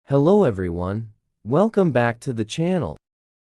Hello everyone, welcome back to the channel.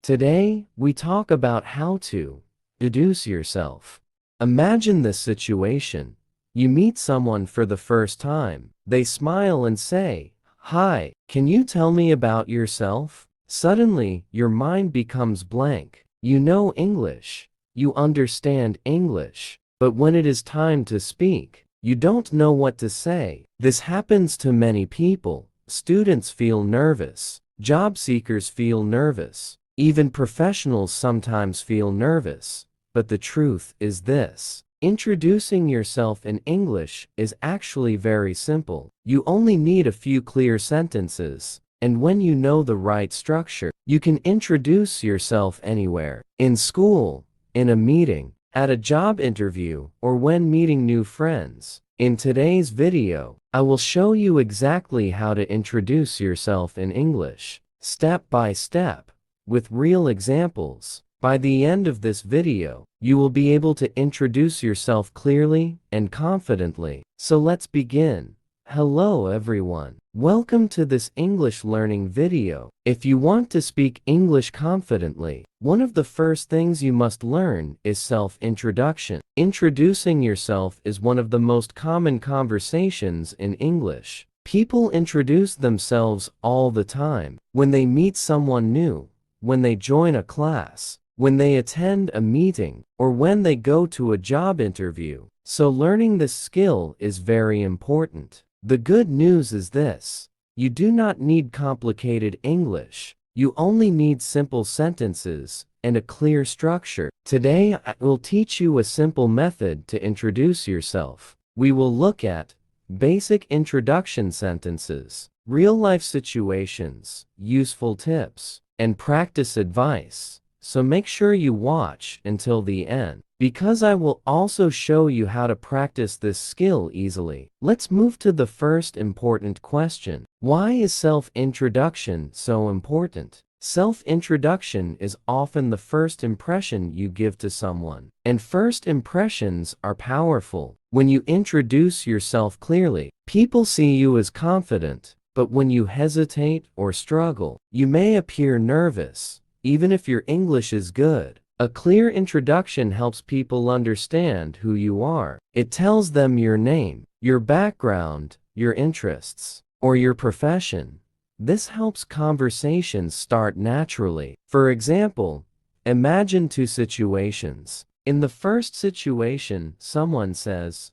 Today, we talk about how to introduce yourself. Imagine this situation. You meet someone for the first time. They smile and say, "Hi, can you tell me about yourself?" Suddenly, your mind becomes blank. You know English. You understand English. But when it is time to speak, you don't know what to say. This happens to many people. Students feel nervous. Job seekers feel nervous. Even professionals sometimes feel nervous. But the truth is this. Introducing yourself in English is actually very simple. You only need a few clear sentences. And when you know the right structure, you can introduce yourself anywhere. In school, in a meeting, at a job interview, or when meeting new friends. In today's video, I will show you exactly how to introduce yourself in English, step by step, with real examples. By the end of this video, you will be able to introduce yourself clearly and confidently. So let's begin. Hello everyone. Welcome to this English learning video. If you want to speak English confidently, one of the first things you must learn is self-introduction. Introducing yourself is one of the most common conversations in English. People introduce themselves all the time. When they meet someone new, when they join a class, when they attend a meeting, or when they go to a job interview. So learning this skill is very important. The good news is this. You do not need complicated English. You only need simple sentences and a clear structure. Today I will teach you a simple method to introduce yourself. We will look at basic introduction sentences, real-life situations, useful tips, and practice advice. So make sure you watch until the end, because I will also show you how to practice this skill easily. Let's move to the first important question. Why is self-introduction so important? Self-introduction is often the first impression you give to someone. And first impressions are powerful. When you introduce yourself clearly, people see you as confident. But when you hesitate or struggle, you may appear nervous, even if your English is good. A clear introduction helps people understand who you are. It tells them your name, your background, your interests, or your profession. This helps conversations start naturally. For example, imagine two situations. In the first situation, someone says,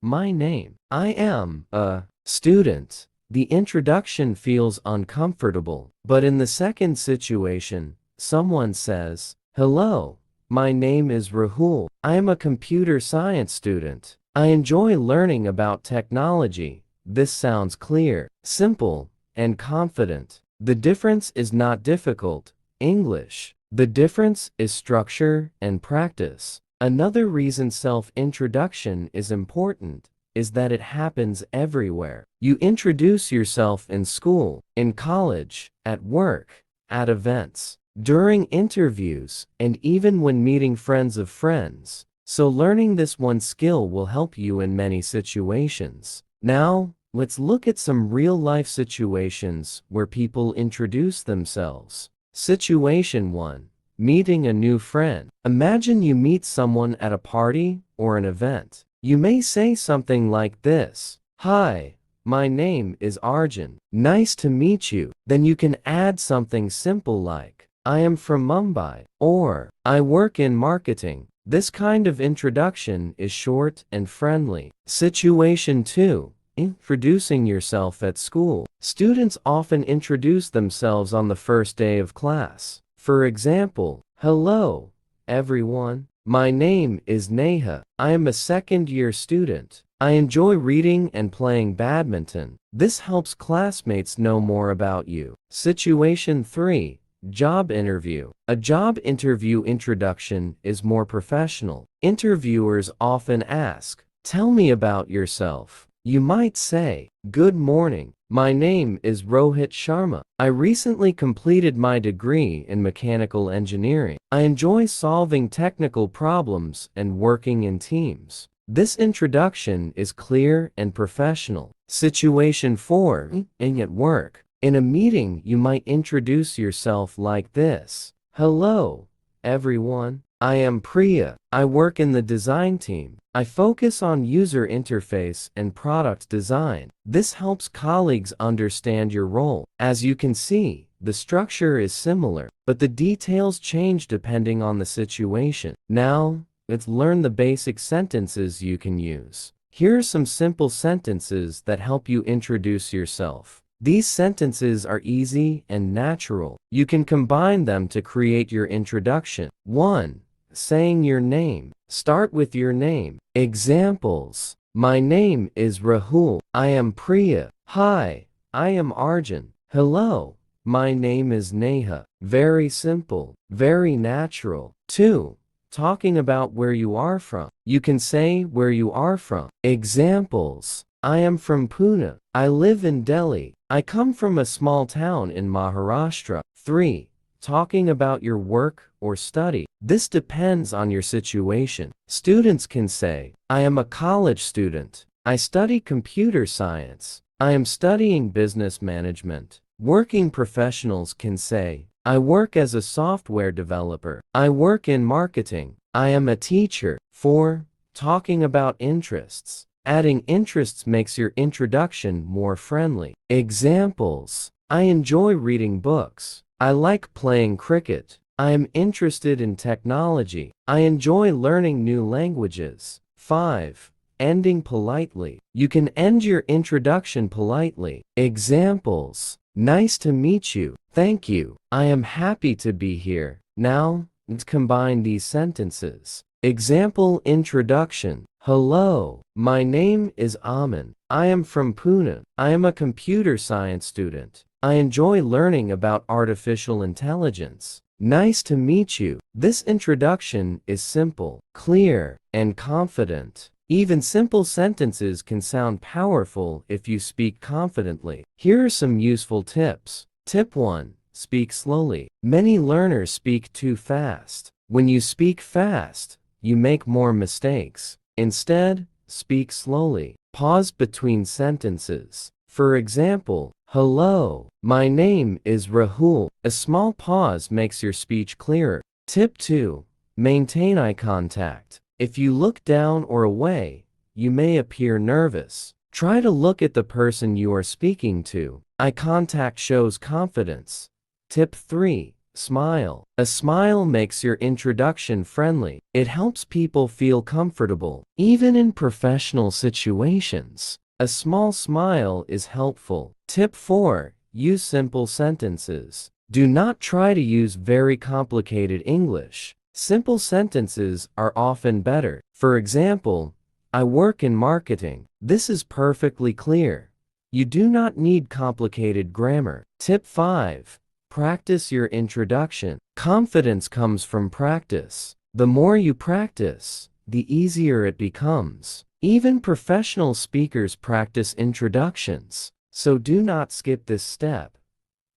my name. I am a student. The introduction feels uncomfortable. But in the second situation, someone says, "Hello, my name is Rahul. I am a computer science student. I enjoy learning about technology." This sounds clear, simple, and confident. The difference is not difficult English. The difference is structure and practice. Another reason self-introduction is important is that it happens everywhere. You introduce yourself in school, in college, at work, at events, during interviews, and even when meeting friends of friends. So learning this one skill will help you in many situations. Now, let's look at some real-life situations where people introduce themselves. Situation 1. Meeting a new friend. Imagine you meet someone at a party or an event. You may say something like this: "Hi, my name is Arjun. Nice to meet you." Then you can add something simple like, "I am from Mumbai," or "I work in marketing." This kind of introduction is short and friendly. Situation 2. Introducing yourself at school. Students often introduce themselves on the first day of class. For example, "Hello, everyone. My name is Neha. I am a second-year student. I enjoy reading and playing badminton." This helps classmates know more about you. Situation 3. Job interview. A job interview introduction is more professional. Interviewers often ask, "Tell me about yourself." You might say, "Good morning. My name is Rohit Sharma. I recently completed my degree in mechanical engineering. I enjoy solving technical problems and working in teams." This introduction is clear and professional. Situation 4. At work. In a meeting, you might introduce yourself like this. Hello, everyone. I am Priya. I work in the design team. I focus on user interface and product design. This helps colleagues understand your role. As you can see, the structure is similar, but the details change depending on the situation. Now, let's learn the basic sentences you can use. Here are some simple sentences that help you introduce yourself. These sentences are easy and natural. You can combine them to create your introduction. 1. Saying your name. Start with your name. Examples. My name is Rahul. I am Priya. Hi, I am Arjun. Hello, my name is Neha. Very simple, very natural. 2. Talking about where you are from. You can say where you are from. Examples. I am from Pune. I live in Delhi. I come from a small town in Maharashtra. 3. Talking about your work or study. This depends on your situation. Students can say, I am a college student. I study computer science. I am studying business management. Working professionals can say, I work as a software developer. I work in marketing. I am a teacher. 4. Talking about interests. Adding interests makes your introduction more friendly. Examples. I enjoy reading books. I like playing cricket. I am interested in technology. I enjoy learning new languages. 5. Ending politely. You can end your introduction politely. Examples. Nice to meet you. Thank you. I am happy to be here. Now, let's combine these sentences. Example introduction. Hello, my name is Aman. I am from Pune. I am a computer science student. I enjoy learning about artificial intelligence. Nice to meet you. This introduction is simple, clear, and confident. Even simple sentences can sound powerful if you speak confidently. Here are some useful tips. Tip 1. Speak slowly. Many learners speak too fast. When you speak fast, you make more mistakes. Instead, speak slowly. Pause between sentences. For example, hello, my name is Rahul. A small pause makes your speech clearer. Tip 2. Maintain eye contact. If you look down or away, you may appear nervous. Try to look at the person you are speaking to. Eye contact shows confidence. Tip 3. Smile. A smile makes your introduction friendly. It helps people feel comfortable. Even in professional situations, a small smile is helpful. Tip 4. Use simple sentences. Do not try to use very complicated English. Simple sentences are often better. For example, I work in marketing. This is perfectly clear. You do not need complicated grammar. Tip 5. Practice your introduction. Confidence comes from practice. The more you practice, the easier it becomes. Even professional speakers practice introductions, so do not skip this step.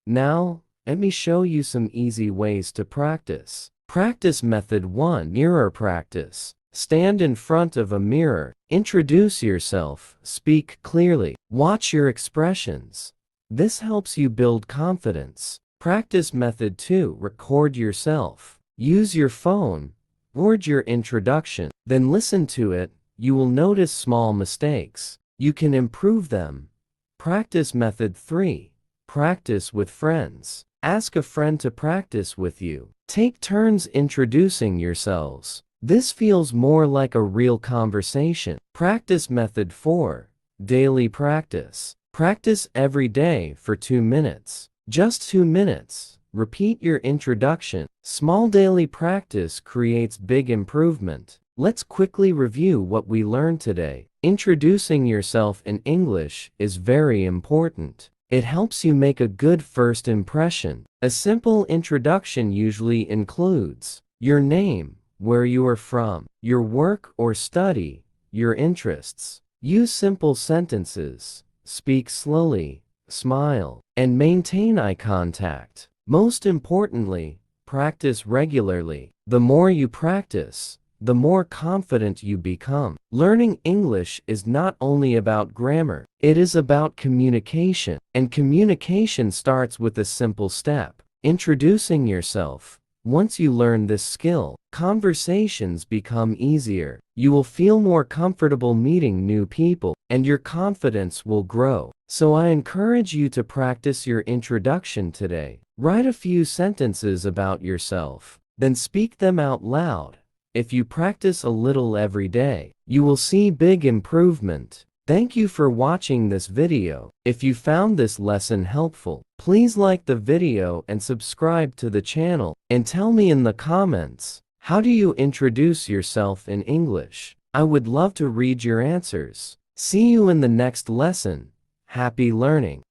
Now, let me show you some easy ways to practice. Practice method 1. Mirror practice. Stand in front of a mirror. Introduce yourself. Speak clearly. Watch your expressions. This helps you build confidence. Practice method 2. Record yourself. Use your phone. Record your introduction. Then listen to it. You will notice small mistakes. You can improve them. Practice method 3. Practice with friends. Ask a friend to practice with you. Take turns introducing yourselves. This feels more like a real conversation. Practice method 4. Daily practice. Practice every day for 2 minutes. Just 2 minutes. Repeat your introduction. Small daily practice creates big improvement. Let's quickly review what we learned today. Introducing yourself in English is very important. It helps you make a good first impression. A simple introduction usually includes your name, where you are from, your work or study, your interests. Use simple sentences. Speak slowly. Smile, and maintain eye contact. Most importantly, practice regularly. The more you practice, the more confident you become. Learning English is not only about grammar, it is about communication. And communication starts with a simple step: introducing yourself. Once you learn this skill, conversations become easier. You will feel more comfortable meeting new people, and your confidence will grow. So I encourage you to practice your introduction today. Write a few sentences about yourself, then speak them out loud. If you practice a little every day, you will see big improvement. Thank you for watching this video. If you found this lesson helpful, please like the video and subscribe to the channel. And tell me in the comments, how do you introduce yourself in English? I would love to read your answers. See you in the next lesson. Happy learning!